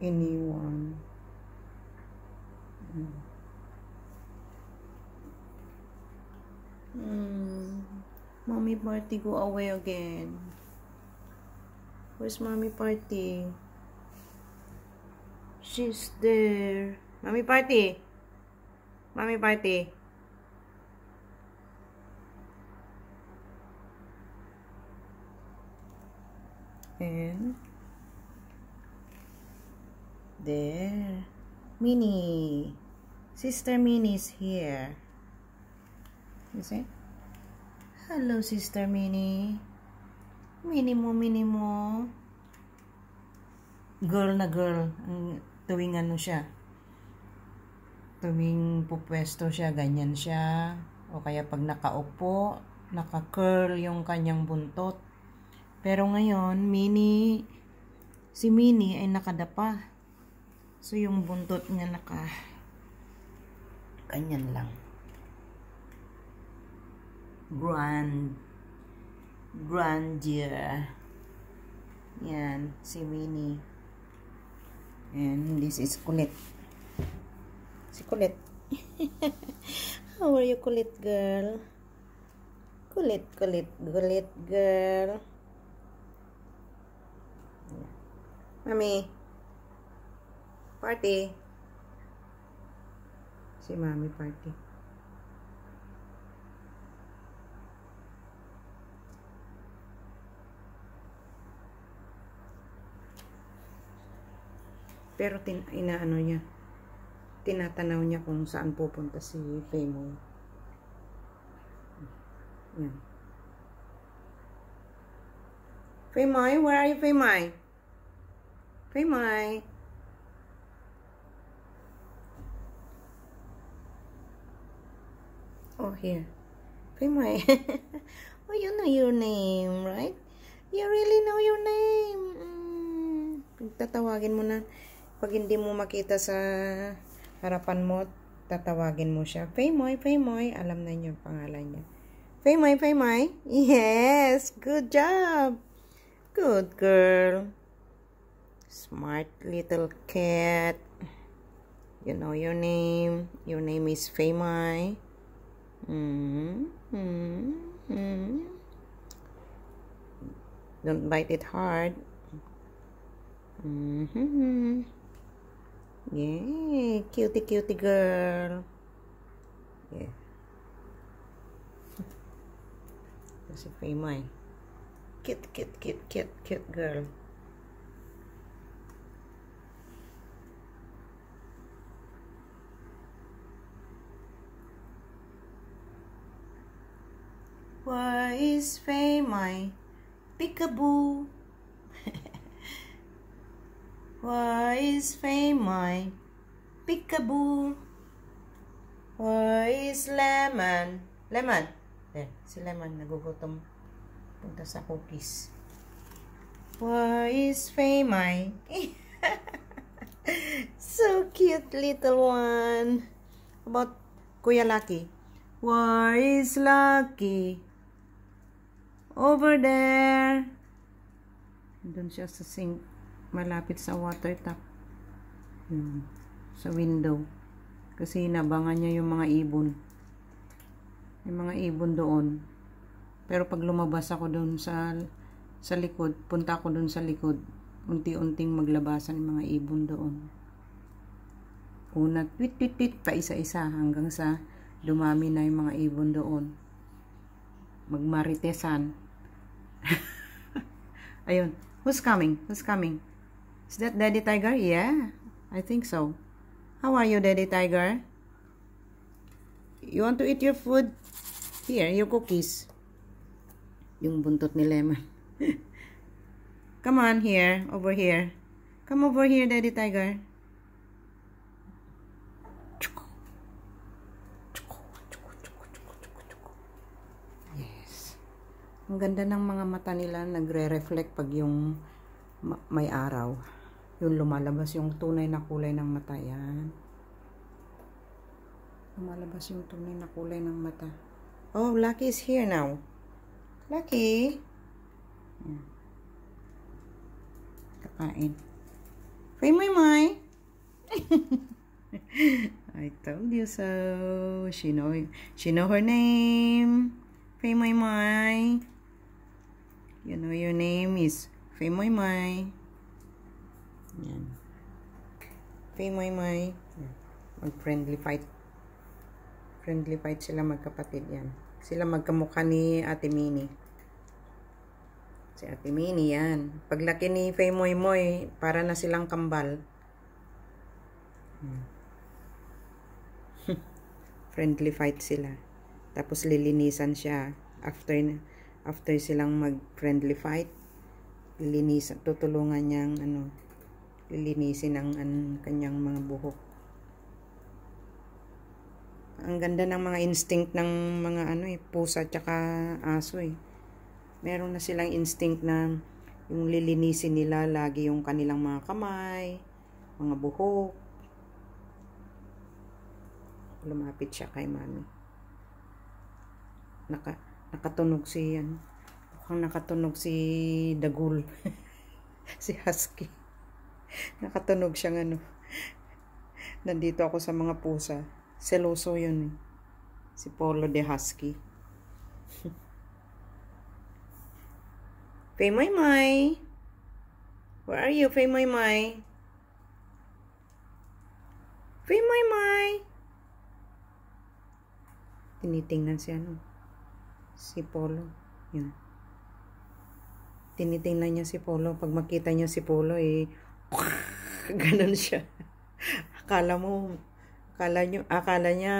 Anyone. Mommy Party go away again. Where's Mommy Party? She's there. Mommy Party. Mommy Party. And there. Minnie. Sister Minnie's here. You see? Hello, Sister Minnie. Minnie mo. Girl na girl. Tuwing ano siya. Tuwing pupwesto siya, ganyan siya. O kaya pag nakaupo, naka-curl yung kanyang buntot. Pero ngayon, si Minnie ay nakadapa. So, yung buntot niya ganyan lang. Grandeur. Yan, si Minnie. And this is Kulit. Si Kulit. How are you, Kulit girl? Kulit girl. Mami. Party. Si Mami Party. Pero inaano niya. Tinatanaw niya kung saan pupunta si Faymoy. Yan. Faymoy, where are you, Faymoy? Faymoy. Oh, here. Faymoy. Oh, you know your name, right? You really know your name. Tatawagin mo na. Pag hindi mo makita sa harapan mo, tatawagin mo siya. Faymoy. Alam na niyo yung pangalan niya. Faymoy. Yes, good job. Good girl. Smart little cat. You know your name. Your name is Faymoy. Don't bite it hard. Yeah, cutie girl. Yeah. Si Faymoy. Cute girl. Where is Faymoy? Peekaboo. Where is Faymoy? Peekaboo. Where is Lemon? Lemon. There, si Lemon nagugutom. Punta sa cookies. Where is Faymoy? So cute little one. About Kuya Lucky. Where is Lucky? Over there. Doon siya sa sink. Malapit sa water tap. Sa window. Kasi inabangan niya yung mga ibon. Yung mga ibon doon. Pero pag lumabas ako doon sa likod, punta ako doon sa likod, unti-unting maglabasan yung mga ibon doon. Una, tweet, pa isa-isa hanggang sa dumami na yung mga ibon doon. Magmaritesan. Ayun. Who's coming? Is that Daddy Tiger? Yeah, I think so. How are you, Daddy Tiger? You want to eat your food? Here, your cookies. Yung buntot ni Lemon. Come on, here. Over here. Come over here, Daddy Tiger. Yes. Ang ganda ng mga mata nila. Nagre-reflect pag yung may araw. Yung lumalabas yung tunay na kulay ng mata. Yan. Lumalabas yung tunay na kulay ng mata. Oh, Lucky is here now. Lucky. Yan. Kakain. Fay Moy Moy. I told you so. She know her name. Fay Moy Moy. You know your name is Fay Moy Moy. Yan. Fay Moy Moy. Mag-friendly fight. Friendly fight sila magkapatid yan. Sila magkamukha ni Ate Minnie. Si Ate Minnie yan. Paglaki ni Fay Moy Moy, para na silang kambal. Friendly fight sila. Tapos lilinisan siya. After silang mag-friendly fight, lilinisan, tutulungan niyang lilinisin ang kanyang mga buhok. Ang ganda ng mga instinct ng mga pusa at aso eh. Meron na silang instinct na yung lilinisin nila lagi yung kanilang mga kamay, mga buhok. Lumapit siya kay mami. Nakatunog si mukhang nakatunog si Dagul. Si Husky. Nakatunog siyang Nandito ako sa mga pusa. Seloso yun eh. Si Polo de Husky. Fay Moy Moy. Where are you, Fay Moy Moy? Fay Moy Moy. Tinitingnan si Polo. Yun. Tinitingnan niya si Polo. Pag makita niya si Polo ganun siya. Akala niya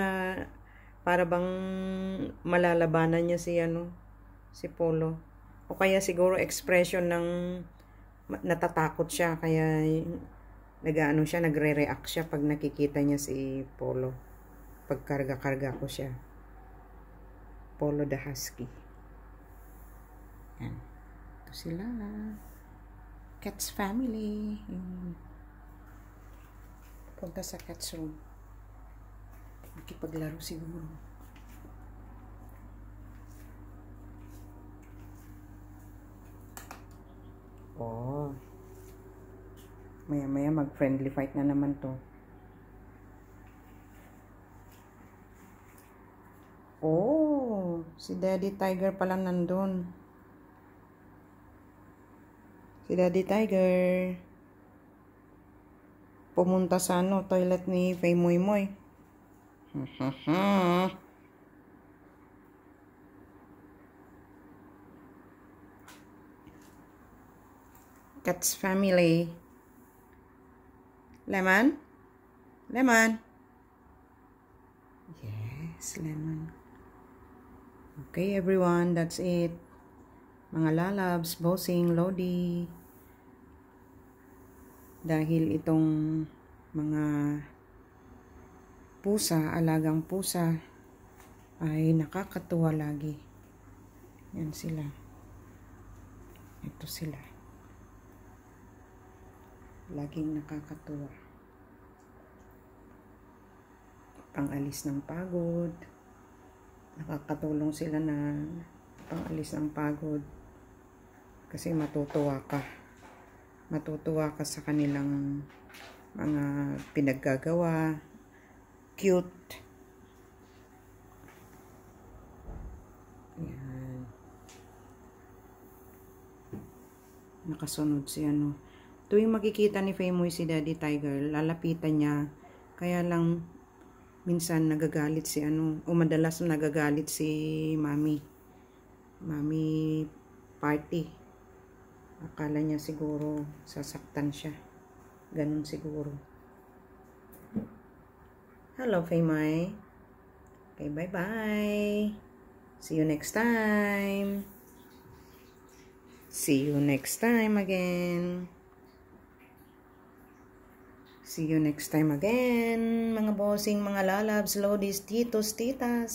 para bang malalabanan niya si Polo. O kaya siguro expression ng natatakot siya, kaya nagre-react siya pag nakikita niya si Polo. Pag karga ko siya. Polo the Husky. Yan. Ito sila. Cats family. Punta sa cats room. Makipaglaro siguro. Oh. Maya mag-friendly fight na naman to. Oh, si Daddy Tiger pala nandun. Si Daddy Tiger pumunta sa toilet ni Fay Moy Moy. Cats family. Lemon? Lemon? Yes, Lemon. Okay, everyone, that's it. Mga lalabs, bossing, lodi. Dahil itong mga pusa, alagang pusa, ay nakakatuwa lagi. Yan sila. Ito sila. Laging nakakatuwa. Pang-alis ng pagod. Nakakatulong sila na pang-alis ng pagod. Kasi matutuwa ka. Matutuwa ka sa kanilang mga pinaggagawa. Cute. Yan. Nakasunod si Tuwing makikita ni Fay Moy si Daddy Tiger, lalapitan niya. Kaya lang minsan nagagalit si o madalas nagagalit si Mami. Mami party. Akala niya siguro sasaktan siya. Ganun siguro. Hello, Fay Moy. Okay, bye-bye. See you next time. See you next time again. See you next time again, mga bossing, mga lalabs, lodis, titos, titas.